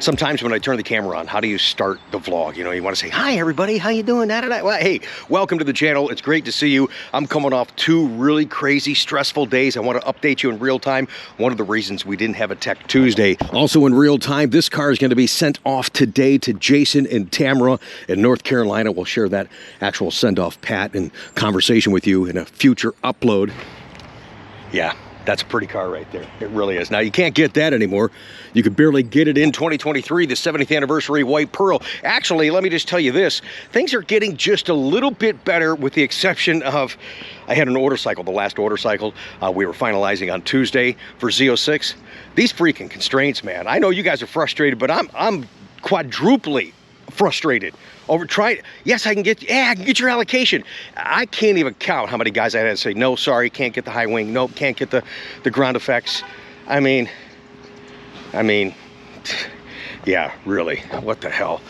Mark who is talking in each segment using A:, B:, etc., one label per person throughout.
A: Sometimes when I turn the camera on, how do you start the vlog? You know, you want to say, hi, everybody. How you doing? Well, hey, welcome to the channel. It's great to see you. I'm coming off 2 really crazy, stressful days. I want to update you in real time. One of the reasons we didn't have a Tech Tuesday. Also in real time, this car is going to be sent off today to Jason and Tamara in North Carolina. We'll share that actual send-off pat and conversation with you in a future upload. Yeah. That's a pretty car right there. It really is. Now, you can't get that anymore. You could barely get it in 2023, the 70th anniversary white pearl. Actually, let me just tell you this. Things are getting just a little bit better with the exception of, I had an order cycle, the last order cycle. We were finalizing on Tuesday for Z06. These freaking constraints, man. I know you guys are frustrated, but I'm quadruply frustrated over trying. Yes, I can get your allocation. I can't even count how many guys I had to say, no, sorry, can't get the high wing. Nope, can't get the ground effects. I mean, yeah, really, what the hell?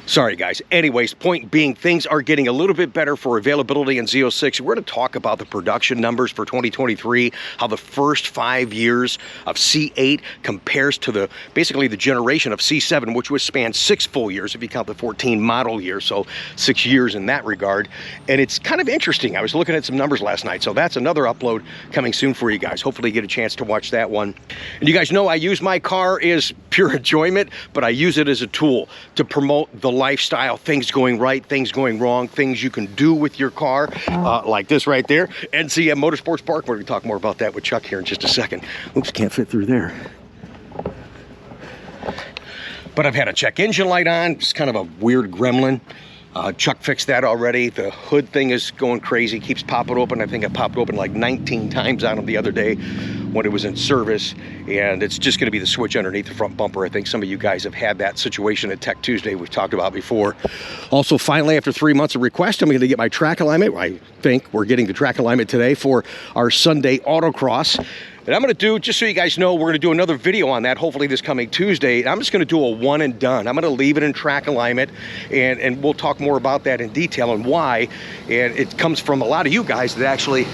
A: Sorry, guys. Anyways, point being, things are getting a little bit better for availability in Z06. We're going to talk about the production numbers for 2023, how the first 5 years of C8 compares to basically the generation of C7, which was spanned 6 full years if you count the 14 model year, so 6 years in that regard. And it's kind of interesting. I was looking at some numbers last night, so that's another upload coming soon for you guys. Hopefully you get a chance to watch that one. And you guys know I use my car as pure enjoyment, but I use it as a tool to promote the lifestyle, things going right, things going wrong, things you can do with your car, like this right there. NCM Motorsports Park. We're going to talk more about that with Chuck here in just a second. Oops, can't fit through there. But I've had a check engine light on. It's kind of a weird gremlin. Chuck fixed that already. The hood thing is going crazy, keeps popping open. I think it popped open like 19 times on him the other day when it was in service, and it's just going to be the switch underneath the front bumper. I think some of you guys have had that situation at Tech Tuesday we've talked about before. Also, finally, after 3 months of request, I'm going to get my track alignment. I think we're getting the track alignment today for our Sunday autocross. And I'm going to do, just so you guys know, we're going to do another video on that, hopefully this coming Tuesday. I'm just going to do a one and done. I'm going to leave it in track alignment, and we'll talk more about that in detail and why. And it comes from a lot of you guys that actually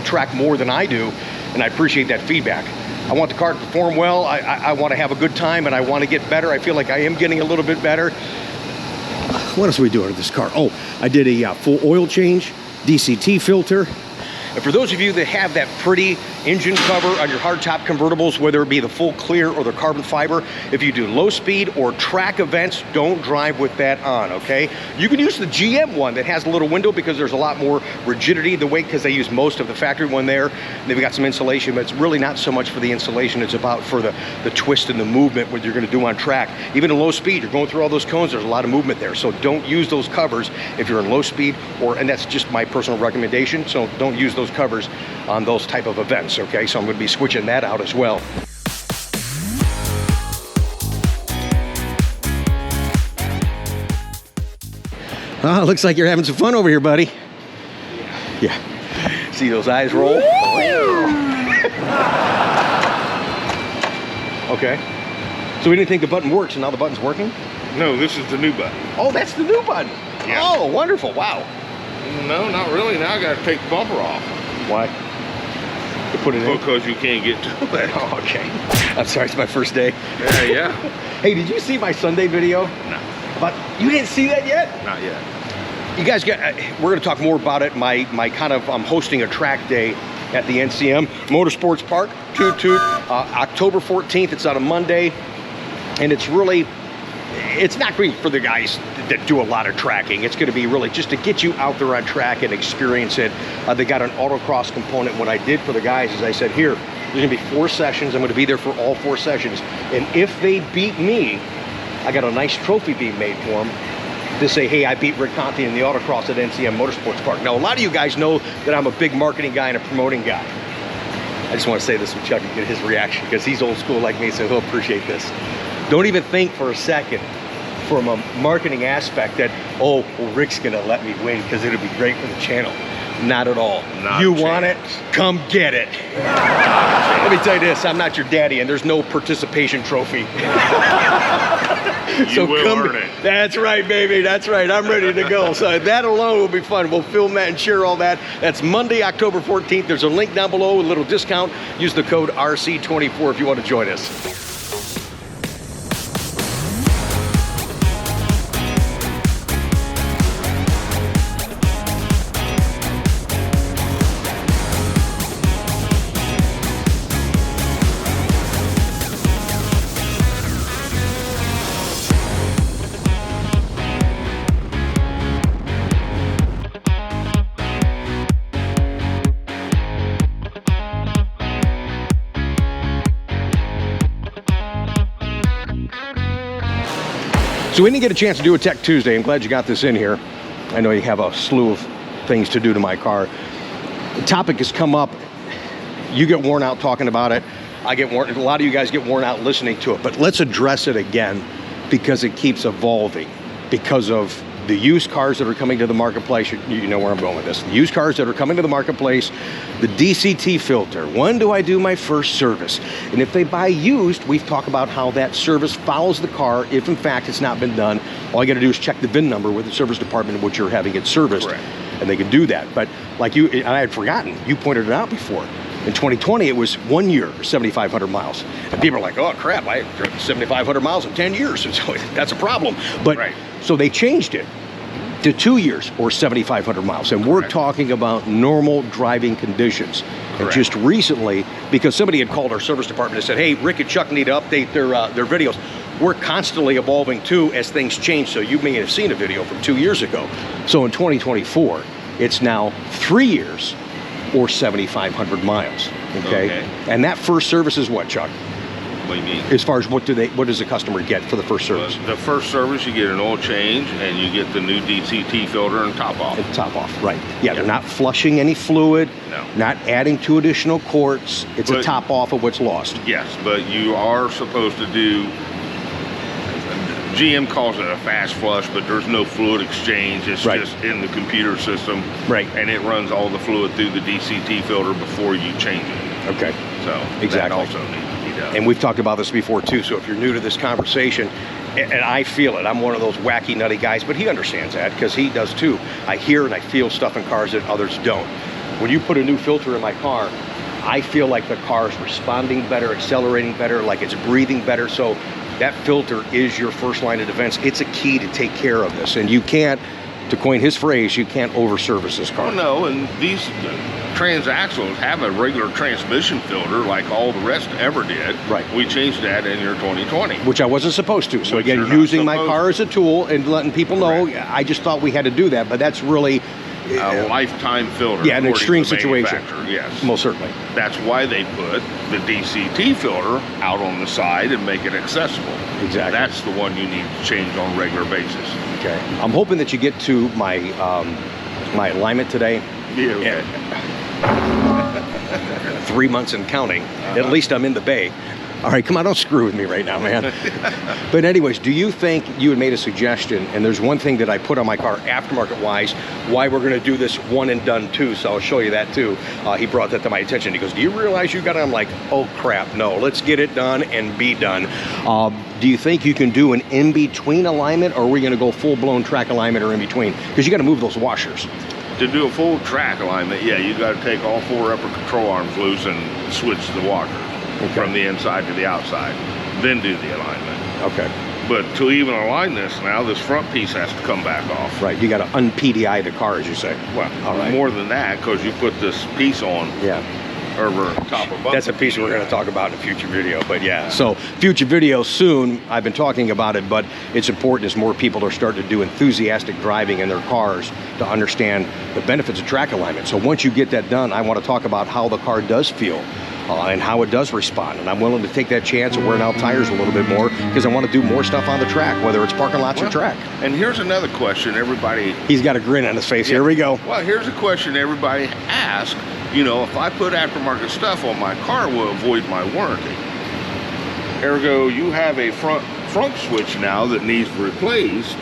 A: track more than I do, and I appreciate that feedback. I want the car to perform well. I want to have a good time, and I want to get better. I feel like I am getting a little bit better. What else are we doing with this car? Oh, I did a full oil change, DCT filter. And for those of you that have that pretty engine cover on your hardtop convertibles, whether it be the full clear or the carbon fiber, if you do low speed or track events, don't drive with that on, okay? You can use the GM one that has a little window because there's a lot more rigidity in the weight because they use most of the factory one there. They've got some insulation, but it's really not so much for the insulation. It's about for the twist and the movement, what you're gonna do on track. Even in low speed, you're going through all those cones, there's a lot of movement there. So don't use those covers if you're in low speed, and that's just my personal recommendation. So don't use those covers on those type of events, okay? So I'm going to be switching that out as well. Looks like you're having some fun over here, buddy. Yeah. See those eyes roll? Okay. So we didn't think the button works, and now the button's working?
B: No, this is the new button.
A: Oh, that's the new button. Yeah. Oh, wonderful. Wow.
B: No, not really. Now I got to take the bumper off.
A: Why? To put it in?
B: Because you can't get to it.
A: Oh, okay. I'm sorry, it's my first day.
B: Yeah.
A: Hey, did you see my Sunday video?
B: No.
A: You didn't see that yet?
B: Not yet.
A: You guys we're going to talk more about it. My kind of, I'm hosting a track day at the NCM Motorsports Park, October 14th. It's on a Monday, and it's not great for the guys that do a lot of tracking. It's going to be really just to get you out there on track and experience it. They got an autocross component. What I did for the guys is I said, here, there's going to be 4 sessions. I'm going to be there for all 4 sessions. And if they beat me, I got a nice trophy being made for them to say, hey, I beat Rick Conti in the autocross at NCM Motorsports Park. Now, a lot of you guys know that I'm a big marketing guy and a promoting guy. I just want to say this with Chuck and get his reaction because he's old school like me, so he'll appreciate this. Don't even think for a second from a marketing aspect that, oh, well, Rick's gonna let me win because it'll be great for the channel. Not at all. You want it? Come get it. Let me tell you this, I'm not your daddy and there's no participation trophy.
B: You will earn it.
A: That's right, baby, that's right, I'm ready to go. So that alone will be fun. We'll film that and share all that. That's Monday, October 14th. There's a link down below, a little discount. Use the code RC24 if you want to join us. So we didn't get a chance to do a Tech Tuesday. I'm glad you got this in here. I know you have a slew of things to do to my car. The topic has come up. You get worn out talking about it. I get worn, a lot of you guys get worn out listening to it, but let's address it again because it keeps evolving because of the used cars that are coming to the marketplace. You know where I'm going with this. The used cars that are coming to the marketplace, the DCT filter. When do I do my first service? And if they buy used, we've talked about how that service follows the car. If in fact it's not been done, all you got to do is check the VIN number with the service department in which you're having it serviced.
B: Correct.
A: And they can do that. But like you, and I had forgotten, you pointed it out before. In 2020, it was 1 year, 7,500 miles. And people are like, oh crap, I drove 7,500 miles in 10 years. And so that's a problem. But so they changed it to 2 years or 7,500 miles. And we're talking about normal driving conditions. And just recently, because somebody had called our service department and said, hey, Rick and Chuck need to update their videos. We're constantly evolving too as things change. So you may have seen a video from 2 years ago. So in 2024, it's now 3 years or 7,500 miles, okay? And that first service is what, Chuck?
B: What do you mean?
A: As far as what does the customer get for the first service?
B: The first service, you get an oil change and you get the new DCT filter and top off.
A: And top off, right. Yeah, they're not flushing any fluid, not adding 2 additional quarts. It's a top off of what's lost.
B: Yes, but you are supposed to do, GM calls it a fast flush, but there's no fluid exchange. It's just in the computer system. Right. And it runs all the fluid through the DCT filter before you change it.
A: Okay.
B: So that also needs to be done.
A: And we've talked about this before too, so if you're new to this conversation, and I feel it, I'm one of those wacky, nutty guys, but he understands that because he does too. I hear and I feel stuff in cars that others don't. When you put a new filter in my car, I feel like the car is responding better, accelerating better, like it's breathing better. So that filter is your first line of defense. It's a key to take care of this. And you can't, to coin his phrase, you can't over-service this car.
B: Oh, no, and these transaxles have a regular transmission filter like all the rest ever did. Right. We changed that in your 2020.
A: Which I wasn't supposed to. So again, using my car as a tool and letting people know, I just thought we had to do that, but that's really
B: a lifetime filter.
A: Yeah, an extreme situation.
B: Yes.
A: Most certainly.
B: That's why they put the DCT filter out on the side and make it accessible.
A: Exactly.
B: That's the one you need to change on a regular basis.
A: Okay. I'm hoping that you get to my my alignment today.
B: Yeah, okay.
A: 3 months and counting. At least I'm in the bay. All right, come on, don't screw with me right now, man. But anyways, do you think you had made a suggestion, and there's one thing that I put on my car aftermarket-wise, why we're gonna do this one and done too, so I'll show you that too. He brought that to my attention. He goes, do you realize you got it? I'm like, oh crap, no, let's get it done and be done. Do you think you can do an in-between alignment, or are we gonna go full-blown track alignment or in-between? Because you gotta move those washers.
B: To do a full track alignment, yeah, you gotta take all 4 upper control arms loose and switch the washers. From the inside to the outside, then do the alignment.
A: Okay.
B: But to even align this now, this front piece has to come back off.
A: Right, you got to un-PDI the car, as you say.
B: Well, more than that, because you put this piece on over top of
A: That's a piece we're going to talk about in a future video, but yeah. So future video soon. I've been talking about it, but it's important as more people are starting to do enthusiastic driving in their cars to understand the benefits of track alignment. So once you get that done, I want to talk about how the car does feel. And how it does respond. And I'm willing to take that chance of wearing out tires a little bit more because I want to do more stuff on the track, whether it's parking lots or track.
B: And here's another question everybody...
A: He's got a grin on his face. Here we go.
B: Well, here's a question everybody asks. You know, if I put aftermarket stuff on my car, will avoid my warranty. Ergo, you have a front switch now that needs replaced,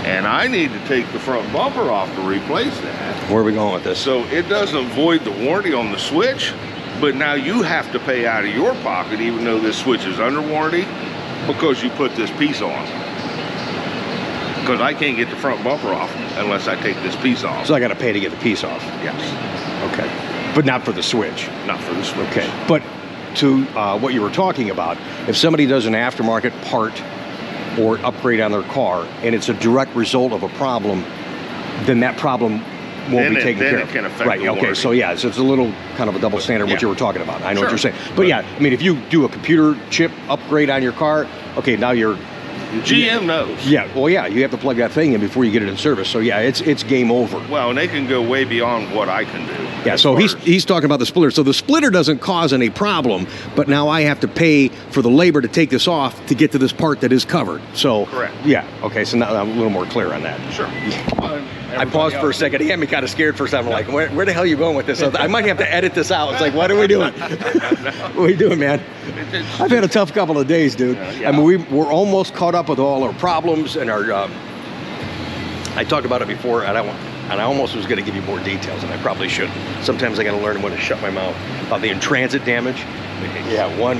B: and I need to take the front bumper off to replace that.
A: Where are we going with this?
B: So it doesn't void the warranty on the switch, but now you have to pay out of your pocket, even though this switch is under warranty, because you put this piece on. Because I can't get the front bumper off unless I take this piece off.
A: So I got to pay to get the piece off?
B: Yes.
A: Okay. But not for the switch?
B: Not for the switch.
A: Okay. But to what you were talking about, if somebody does an aftermarket part or upgrade on their car, and it's a direct result of a problem, then that problem won't be taken care of.
B: It can affect
A: right,
B: the
A: okay,
B: warranty.
A: so yeah, so it's a little kind of a double standard what you were talking about. I know what you're saying. But yeah, I mean, if you do a computer chip upgrade on your car, okay, now you're
B: GM knows.
A: Yeah, well, yeah, you have to plug that thing in before you get it in service. So yeah, it's game over.
B: Well, and they can go way beyond what I can do.
A: Yeah, so he's talking about the splitter. So the splitter doesn't cause any problem, but now I have to pay for the labor to take this off to get to this part that is covered. So
B: correct.
A: Yeah, okay, so now I'm a little more clear on that.
B: Sure.
A: I paused for a second. He had me kind of scared for a second. I'm like, where the hell are you going with this? I might have to edit this out. It's like, what are we doing? What are we doing, man? I've had a tough couple of days, dude.
B: Yeah.
A: I mean, we're almost caught up with all our problems and our. I talked about it before, and I almost was going to give you more details, and I probably shouldn't. Sometimes I got to learn when to shut my mouth. About the in-transit damage. Yeah, one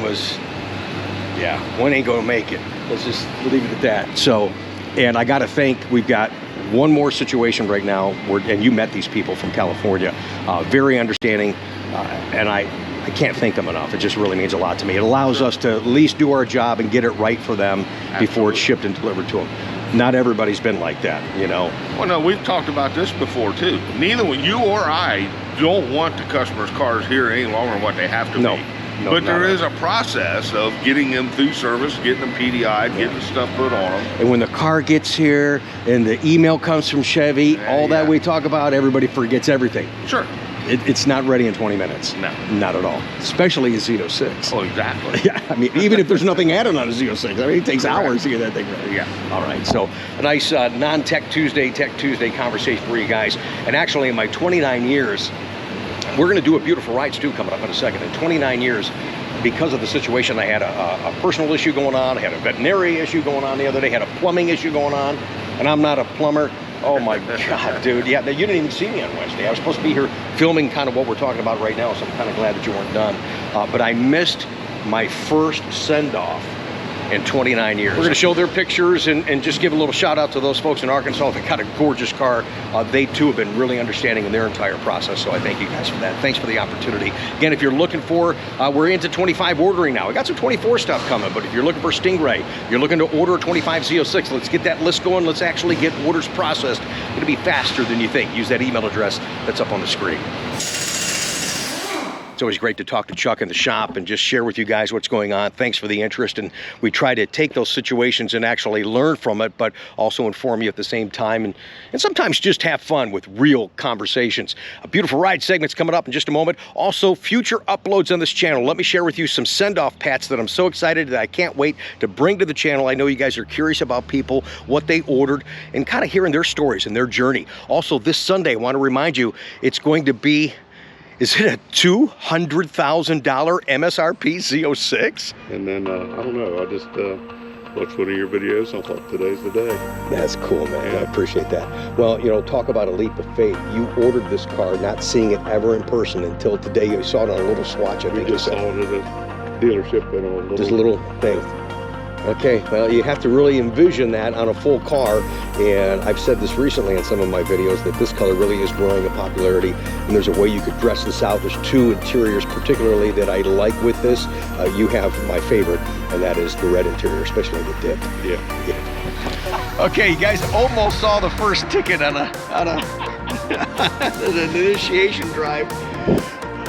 A: ain't going to make it. Let's just leave it at that. So, and I got to think we've got one more situation right now, and you met these people from California, very understanding, and I can't thank them enough. It just really means a lot to me. It allows us to at least do our job and get it right for them before it's shipped and delivered to them. Not everybody's been like that, you know.
B: Well, no, we've talked about this before too. Neither you or I don't want the customers' cars here any longer than what they have to be.
A: No,
B: but there is a process of getting them through service, getting them PDI'd, getting the stuff put on them.
A: And when the car gets here and the email comes from Chevy, all that we talk about, everybody forgets everything.
B: Sure.
A: It's not ready in 20 minutes.
B: No.
A: Not at all. Especially a Z06.
B: Oh, exactly.
A: Yeah, I mean, even if there's nothing added on a Z06, I mean, it takes hours to get that thing ready.
B: Yeah.
A: All right, so a nice non-Tech Tuesday, Tech Tuesday conversation for you guys. And actually, in my 29 years, we're going to do a beautiful rides too coming up in a second. In 29 years, because of the situation, I had a personal issue going on, I had a veterinary issue going on the other day, had a plumbing issue going on, and I'm not a plumber. Oh my God, dude. Yeah, you didn't even see me on Wednesday. I was supposed to be here filming kind of what we're talking about right now, so I'm kind of glad that you weren't done. But I missed my first send-off in 29 years. We're going to show their pictures and just give a little shout out to those folks in Arkansas that got a gorgeous car. They too have been really understanding in their entire process, so I thank you guys for that. Thanks for the opportunity. Again, if you're looking for, we're into 25 ordering now. We got some 24 stuff coming, but if you're looking for Stingray, you're looking to order a 25 Z06, let's get that list going. Let's actually get orders processed. It'll be faster than you think. Use that email address that's up on the screen. It's always great to talk to Chuck in the shop and just share with you guys what's going on. Thanks for the interest, and we try to take those situations and actually learn from it, but also inform you at the same time, and sometimes just have fun with real conversations. A beautiful ride segment's coming up in just a moment. Also, future uploads on this channel. Let me share with you some send-off pats that I'm so excited that I can't wait to bring to the channel. I know you guys are curious about people, what they ordered, and kind of hearing their stories and their journey. Also, this Sunday, I want to remind you, it's going to be, is it a $200,000 MSRP Z06?
C: And then, I don't know, I just watched one of your videos and I thought today's the day.
A: That's cool, man. I appreciate that. Well, you know, talk about a leap of faith. You ordered this car not seeing it ever in person until today. You saw it on a little swatch, I think you
C: just
A: said.
C: saw it at a dealership and on a
A: This little thing. Okay, well, you have to really envision that on a full car, and I've said this recently in some of my videos that this color really is growing in popularity, and there's a way you could dress this out. There's two interiors particularly that I like with this. You have my favorite, and that is the red interior, especially the dip.
C: Yeah.
A: Okay, you guys almost saw the first ticket on an initiation drive.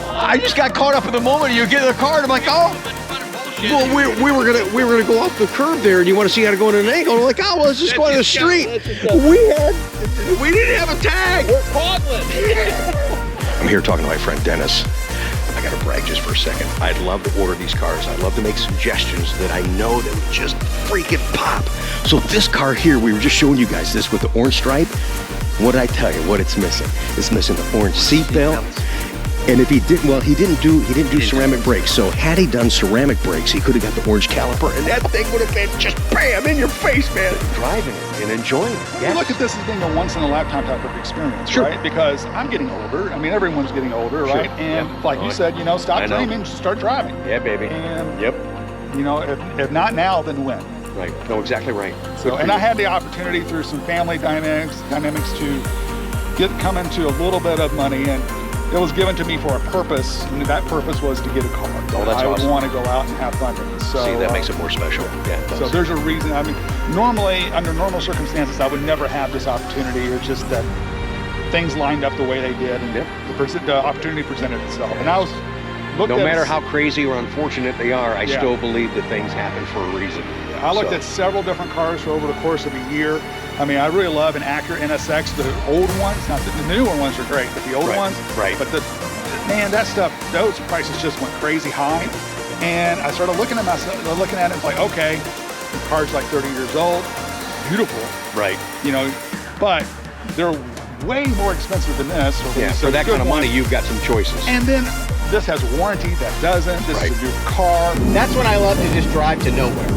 A: I just got caught up in the moment. You get in the car, and I'm like, oh. Well, we were gonna go off the curb there, and you want to see how to go in an angle. I'm like, oh, well, let's just go on the street. We didn't have a tag.
D: We're Coughlin.
A: I'm here talking to my friend Dennis. I gotta brag just for a second. I'd love to order these cars. I'd love to make suggestions that I know that would just freaking pop. So this car here, we were just showing you guys this with the orange stripe. What did I tell you? What it's missing? It's missing the orange seat belt. And if he didn't, well, he didn't do ceramic brakes. So had he done ceramic brakes, he could have got the orange caliper, and that thing would have been just bam in your face, man. Driving it and enjoying it.
D: Yeah. Look at this as being a once-in-a-lifetime type of experience,
A: Sure.
D: right? Because I'm getting older. I mean, everyone's getting older, right? And like you said, you know, stop dreaming, just start driving.
A: Yeah, baby.
D: And
A: yep.
D: You know, if not now, then when?
A: Right. No, exactly right.
D: So, and I had the opportunity through some family dynamics to come into a little bit of money, and it was given to me for a purpose, and that purpose was to get a car.
A: Oh, that's
D: I
A: awesome.
D: want to go out and have fun with it. So,
A: see, that makes it more special. Yeah.
D: So there's a reason. I mean, normally, under normal circumstances, I would never have this opportunity. It's just that things lined up the way they did, and the opportunity presented itself. And I was
A: no matter how crazy or unfortunate they are, I still believe that things happen for a reason.
D: I looked at several different cars for over the course of a year. I mean, I really love an Acura NSX, the old ones. Not the newer ones are great, but the old ones.
A: Right.
D: But man, that stuff, those prices just went crazy high. And I started looking at myself, looking at it, it's like, okay, the car's like 30 years old, beautiful.
A: Right.
D: You know, but they're way more expensive than this.
A: Yeah, for that kind of money, you've got some choices.
D: And then this has warranty, that doesn't. This is a new car.
E: That's when I love to just drive to nowhere.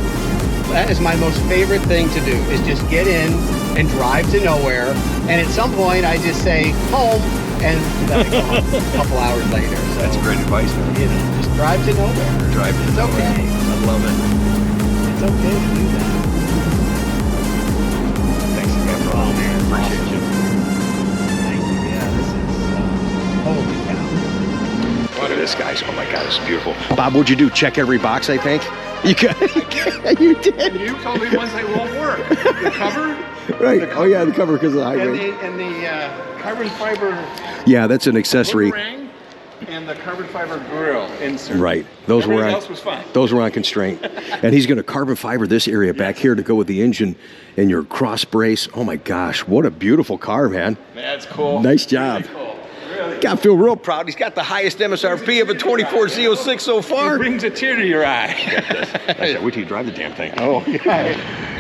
E: That is my most favorite thing to do, is just get in and drive to nowhere. And at some point, I just say, home, and then I go home a couple hours later. So,
A: That's great advice, man.
E: you know, just drive to nowhere.
A: Drive to
E: It's okay.
A: I love it.
E: It's okay to do that.
A: Thanks again for all, man. Appreciate you.
E: Thank you. Yeah, this is, holy cow.
A: Look at this, guys. Oh my God, it's beautiful. Bob, what'd you do? Check every box, I think? You you did.
F: You told me once they won't work. The cover,
A: Right. Oh yeah, the cover because of the high
F: and
A: rate.
F: the carbon fiber
A: Yeah, that's an accessory.
F: boomerang and the carbon fiber grill insert.
A: Right. Those were
F: Everything
A: on,
F: else was fine.
A: Those were on constraint. And he's going to carbon fiber this area back here to go with the engine and your cross brace. Oh my gosh, what a beautiful car, man.
F: That's cool.
A: Nice job.
F: Really cool. Really.
A: God, I feel real proud. He's got the highest MSRP of a 24 Z06 so
F: It
A: far.
F: brings a tear to your eye.
A: I said, wait till you drive the damn thing.
F: Oh, yeah.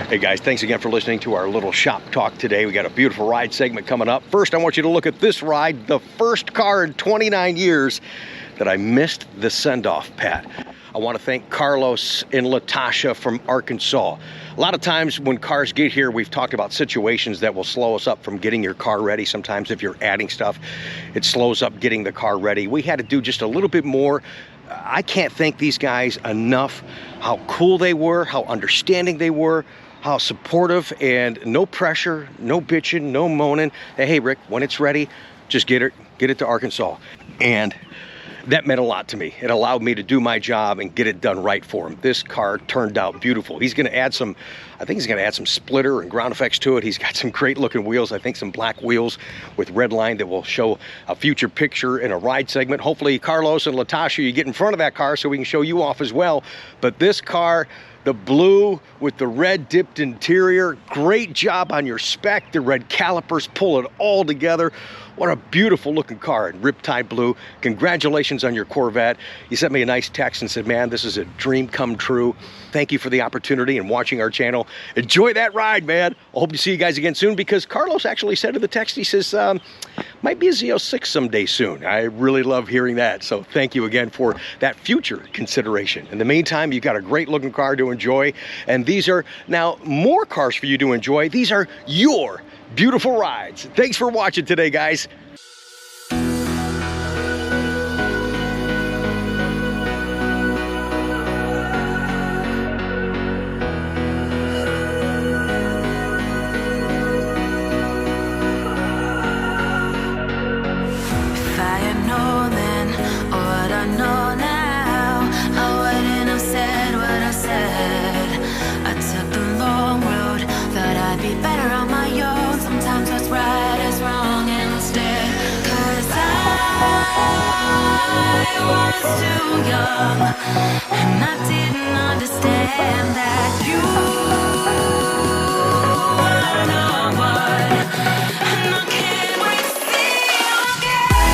A: Hey guys, thanks again for listening to our little shop talk today. We got a beautiful ride segment coming up. First, I want you to look at this ride, the first car in 29 years that I missed the send-off, Pat. I want to thank Carlos and Latasha from Arkansas. A lot of times when cars get here, we've talked about situations that will slow us up from getting your car ready. Sometimes if you're adding stuff, it slows up getting the car ready. We had to do just a little bit more. I can't thank these guys enough, how cool they were, how understanding they were, how supportive, and no pressure, no bitching, no moaning. Hey, Rick, when it's ready, just get it to Arkansas. And that meant a lot to me. It allowed me to do my job and get it done right for him. This car turned out beautiful. He's gonna add some, I think he's gonna add some splitter and ground effects to it. He's got some great looking wheels. I think some black wheels with red line that will show a future picture in a ride segment. Hopefully Carlos and Latasha, you get in front of that car so we can show you off as well. But this car, the blue with the red dipped interior, great job on your spec. The red calipers pull it all together. What a beautiful looking car in Riptide Blue. Congratulations on your Corvette. You sent me a nice text and said, man, this is a dream come true. Thank you for the opportunity and watching our channel. Enjoy that ride, man. I hope to see you guys again soon, because Carlos actually said in the text, he says, might be a Z06 someday soon. I really love hearing that. So thank you again for that future consideration. In the meantime, you've got a great looking car to enjoy. And these are now more cars for you to enjoy. These are your beautiful rides. Thanks for watching today, guys.
G: I was too young, and I didn't understand that you were the one, and I can't wait to see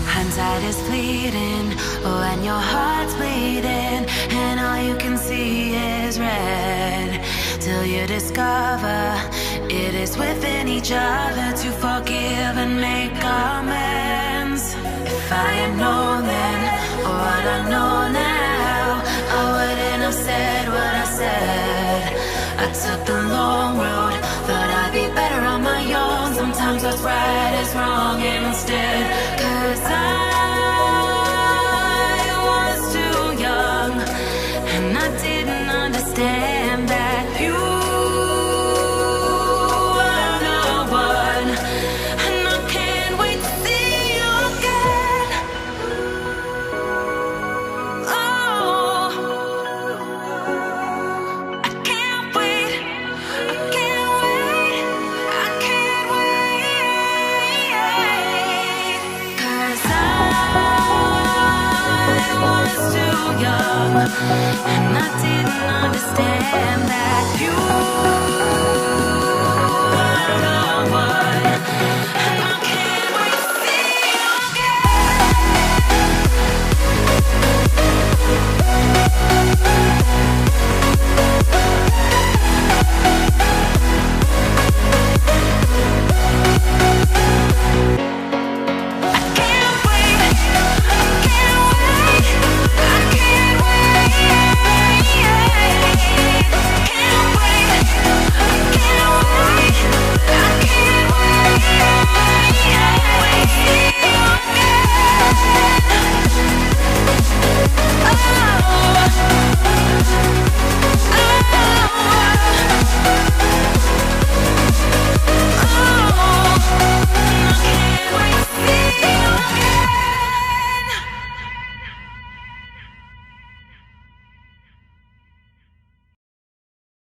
G: hindsight is fleeting, oh, and your heart's bleeding, and all you can see is red, till you discover it is within each other to forgive and make amends. If I had known then, or what I know now, I wouldn't have said what I said. I took the long road, thought I'd be better on my own. Sometimes what's right is wrong instead, 'cause I was too young, young, and I didn't understand that you